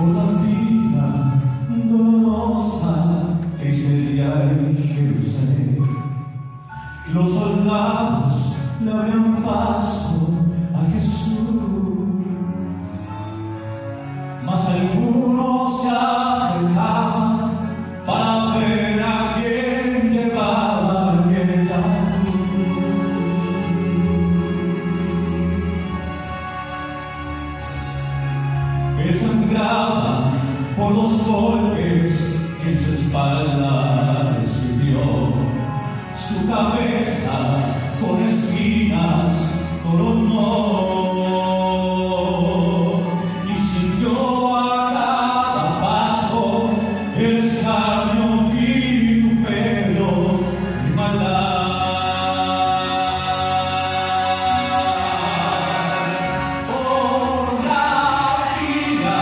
la vida dolorosa, triste día en Jerusalén. Los soldados le abrían paso a Jesús, mas algunos se acercaban para ver a quién llevaba aquella cruz. Él sangraba por los golpes que en su espalda recibió. Su cabeza con espinas coronó y sintió a cada paso el escarnio, vitupero y maldad. Por la vida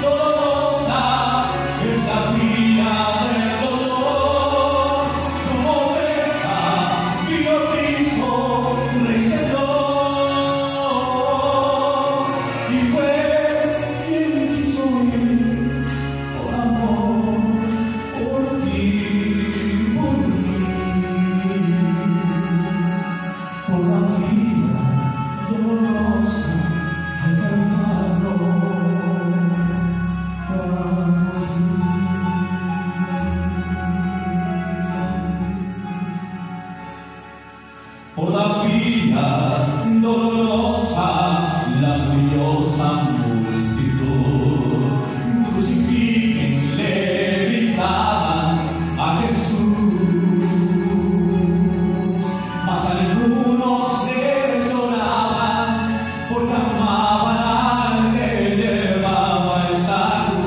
dolorosa, esa vía del dolor, como oveja vino Cristo, Rey Señor, y fue quien quiso ir por amor, por ti, por mí, por la vida dolorosa al Calvario. Por la vía dolorosa, la furiosa multitud crucifíquenle, gritaban a Jesús, mas algunos le lloraban porque amaban al que llevaba esa cruz.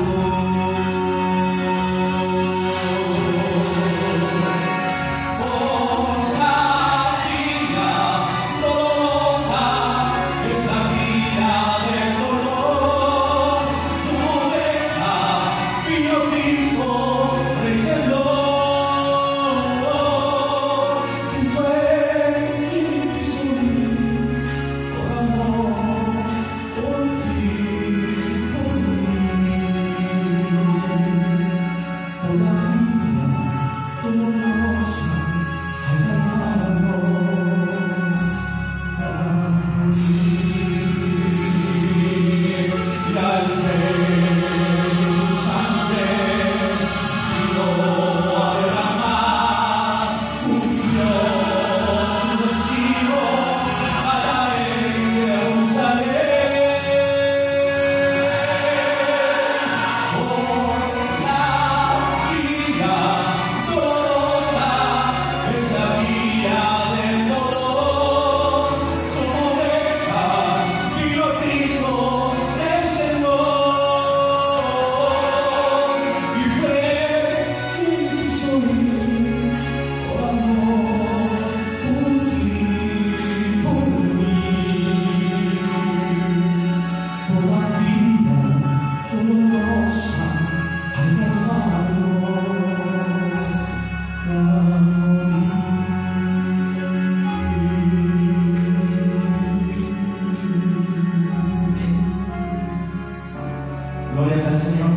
Gloria al Señor.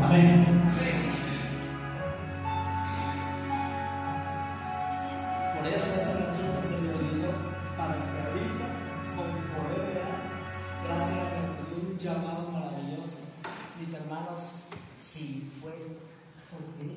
Amén. Por eso ese recurso se le dio para que ahorita, con poder real, gracias a un llamado maravilloso. Mis hermanos, si fue por ti,